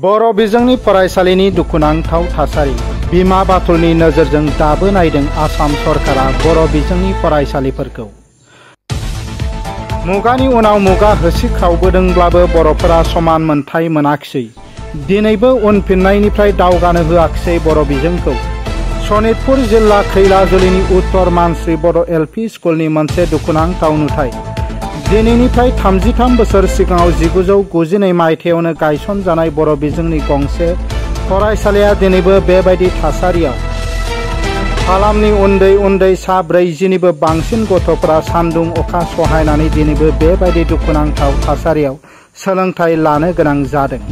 बर' बिजोंनि फरायसालिनि दुखुनांथाव थासारि बिमा बाथुलनि नोजोरजों दाबो नायदों आसाम सरकारा बर' बिजोंनि फरायसालिफोरखौ। मुगानि उनाव मुगा होसिख्रावबोदोंब्लाबो बर'फोरा समान मोनथाय मोनाखिसै। दिनैबो उनफिननायनिफ्राय दावगानो होआखिसै बर' बिजोंखौ। सनितपुर जिल्ला खैलाजुलिनि उत्तर मानस्रि बड' एल.पि. स्कुलनि मोनसे दुखुनांथाव नुथाय। दिनैनिफ्राय 33 बोसोर सिगाङाव 1992 मायथाइयावनो गायसनजानाय बर' बिजोंनि गंसे फरायसालिया दिनैबो बेबायदि थासारियाव। हालामनि उन्दै उन्दै सा 40निबो बांसिन गथ'फोरा सान्दुं अखा सहायनानै दिनैबो बेबायदि दुखुनांथाव थासारियाव सोलोंथाइ लानो गोनां जादों।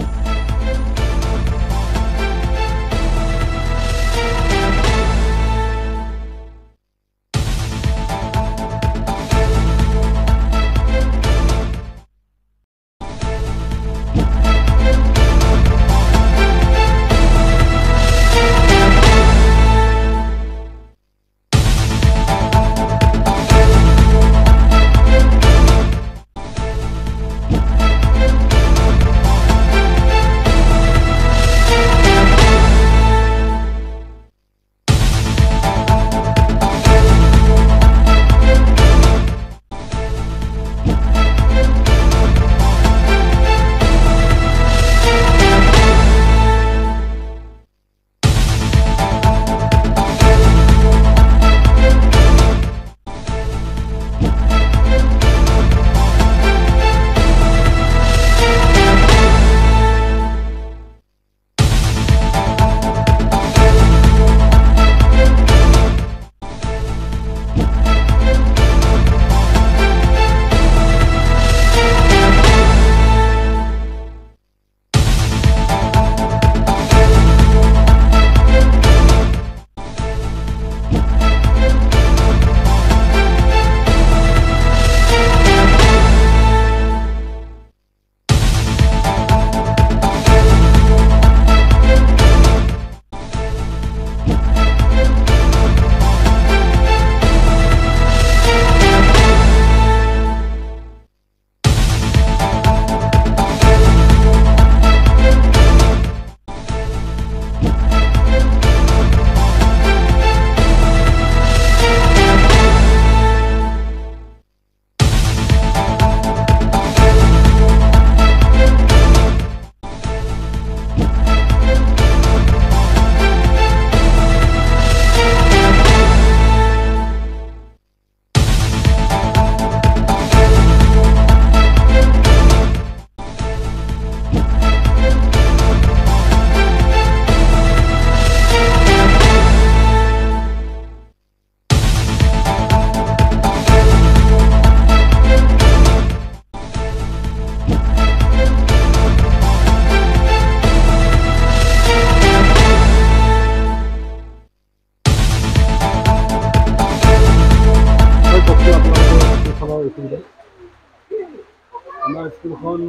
আমাৰ স্কুলখন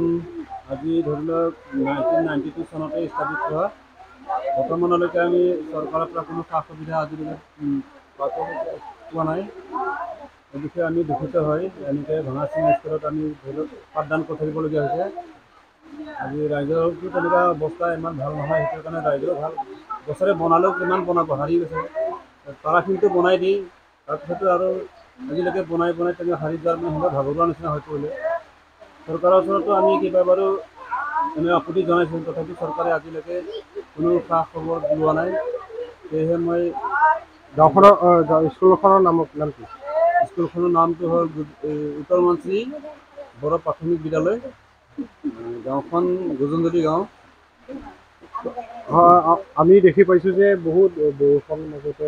আজি ধৰি লওক 1992 চনতে স্থাপিত হোৱা। বৰ্তমানলৈকে আমি চৰকাৰৰ পৰা কোনো সা সুবিধা আজিলৈকে পোৱা নাই। এই বিষয়ে আমি দুখিত হয়। এনেকৈ ভঙাচিঙা স্কুলত আমি ধৰি লওক পাঠদান কৰি থাকিবলগীয়া হৈছে। আজি ৰাইজৰতো তেনেকুৱা অৱস্থা ইমান ভাল নহয়, সেইটো কাৰণে ৰাইজেও ভাল বছৰে বনালেও কিমান বনাব হাৰি গৈছে। পাৰাখিনিতো বনাই দি তাৰপিছতো আৰু আজিলৈকে বনাই তেনেকৈ হাৰি যোৱাৰ সিহঁতৰ ভাগৰুৱা নিচিনা হৈ পৰিলে। চৰকাৰৰ ওচৰতো আমি কেইবাবাৰো এনে আপত্তি জনাইছোঁ, তথাপি চৰকাৰে আজিলৈকে কোনো খা খবৰ লোৱা নাই। সেয়েহে মই গাঁওখনৰ স্কুলখনৰ নাম কি? স্কুলখনৰ নামটো হ'ল উত্তৰ মানস্ৰী বড়ো প্ৰাথমিক বিদ্যালয়। গাঁওখন গোজনজুলি গাঁও। আমি দেখি পাইছোঁ যে বহুত বৰষুণ মাজতে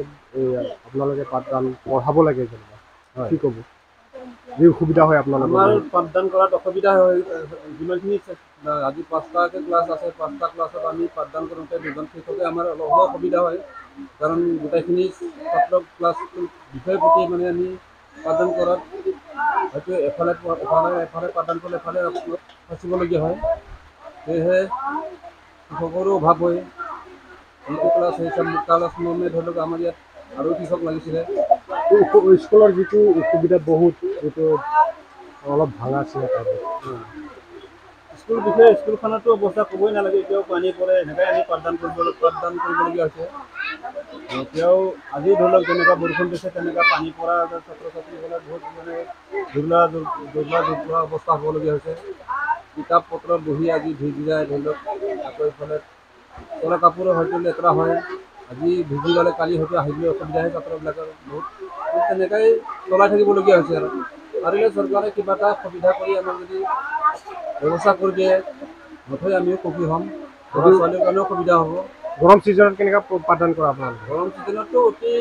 আপোনালোকে পাঠদান পঢ়াব লাগে, যেনিবা কি ক'ব? যি অসুবিধা হয় আপোনালোকৰ? আমাৰ পাঠদান কৰাত অসুবিধা হয়। যিমানখিনি আজি 5টাকৈ ক্লাছ আছে, 5টা ক্লাছত আমি পাঠদান কৰোঁতে দুজন শিক্ষকে আমাৰ অলপ অসুবিধা হয়। কাৰণ গোটেইখিনি ছাত্ৰক ক্লাছটোৰ বিষয়ে প্ৰতি মানে আমি পাঠদান কৰাত হয়তো এফালে পাঠদান কৰিলে এফালে ফচিবলগীয়া হয়। সেয়েহে শিক্ষকৰো অভাৱ হয়। যিটো ক্লাছ ক্লাছ মৰ্মে ধৰি লওক আমাৰ ইয়াত আৰু কৃষক লাগিছিলে। স্কুলৰ যিটো অসুবিধা বহুত, যিটো অলপ ভাঙা আছে স্কুল বিষয়ে স্কুলখনতো অৱস্থা ক'বই নালাগে, এতিয়াও পানী পৰে, এনেকৈ আমি পাঠদান কৰিবলগীয়া হৈছে। এতিয়াও আজি ধৰি লওক যেনেকুৱা বৰষুণ দিছে তেনেকুৱা পানী পৰা ছাত্ৰ ছাত্ৰীসকলে বহুত মানে দুৰ্বল অৱস্থা হ'বলগীয়া হৈছে। কিতাপ পত্ৰ বহি আজি ভিজি যায়, ধৰি লওক আকৌ এইফালে তলা কাপোৰো হয়তো লেতেৰা হয়, আজি ভিজি গ'লে কালি হয়তো আহিবলৈ অসুবিধা হয় ছাত্ৰবিলাকৰ বহুত তেনেকৈ চলাই থাকিবলগীয়া হৈছে। আৰু পাৰিলে চৰকাৰে কিবা এটা সুবিধা কৰি আমাক যদি ব্যৱস্থা কৰি দিয়ে নথৈ আমিও সুখী হ'ম, ল'ৰা ছোৱালীৰ কাৰণেও সুবিধা হ'ব। গৰম ছিজনত কেনেকৈ পাঠদান কৰা আপোনালোকে? গৰম ছিজনততো অতি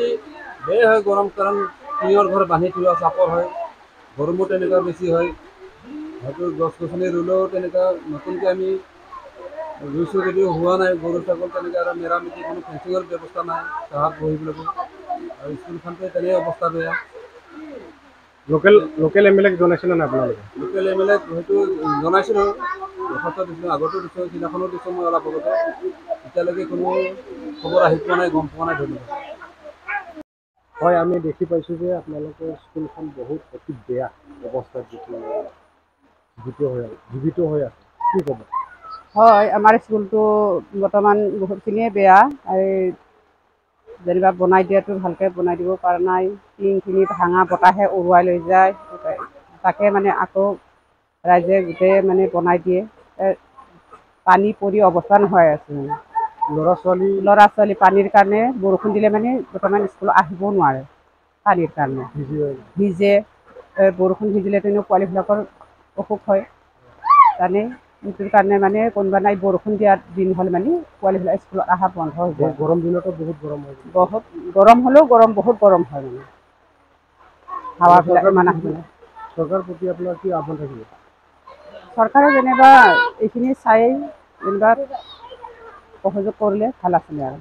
বেয়া হয় গৰম, কাৰণ টিঙৰ ঘৰ বান্ধি থোৱা চাপৰ হয়, গৰমো তেনেকুৱা বেছি হয়। হয়তো গছ গছনি ৰুলেও তেনেকুৱা নতুনকৈ আমি ৰুইছোঁ যদিও হোৱা নাই, গৰু ছাগল তেনেকৈ আৰু মেৰামতি কোনো ফেঞ্চিঙৰ ব্যৱস্থা নাই তাহাঁত বহিবলৈকো, আৰু স্কুলখনতো তেনেই অৱস্থা বেয়া। লোকেল এম এল এক জনাইছিলে নাই আপোনালোকে? লোকেল এম এল এক হয়তো জনাইছিলোঁ, দৰখাস্ত দিছিলোঁ, আগতো দিছোঁ, সিদিনাখনো দিছোঁ মই অলপ আগতে। এতিয়ালৈকে কোনো খবৰ আহি পোৱা নাই, গম পোৱা নাই ধন্যবাদ। হয়, আমি দেখি পাইছোঁ যে আপোনালোকৰ স্কুলখন বহুত অতি বেয়া অৱস্থাত জীৱিত হৈ আছে, কি ক'ব? হয়, আমাৰ স্কুলটো বৰ্তমান বহুতখিনিয়ে বেয়া। যেনিবা বনাই দিয়াটো ভালকৈ বনাই দিব পৰা নাই, টিংখিনি ভাঙা বতাহে উৰুৱাই লৈ যায়, তাকে মানে আকৌ ৰাইজে গোটেই মানে বনাই দিয়ে, পানী পৰি অৱস্থা নোহোৱাই আছে। ল'ৰা ছোৱালী পানীৰ কাৰণে বৰষুণ দিলে মানে বৰ্তমান স্কুল আহিবও নোৱাৰে, পানীৰ কাৰণে ভিজে। বৰষুণ ভিজিলে তেনেও পোৱালীবিলাকৰ অসুখ হয় জানেই, সেইটোৰ কাৰণে মানে কোনোবা নাই বৰষুণ দিয়াৰ দিন হ'লে মানে পোৱালীবিলাক স্কুলত অহা বন্ধ হৈ যায়। গৰম দিনতো বহুত গৰম হয়, বহুত গৰম হ'লেও বহুত গৰম হয় মানে, হাৱাবিলাক ইমান আহিব নাই। চৰকাৰৰ প্ৰতি আপোনাৰ কি আহ্বান থাকিব? চৰকাৰে যেনিবা এইখিনি চাই যেনিবা সহযোগ কৰিলে ভাল আছিলে আৰু।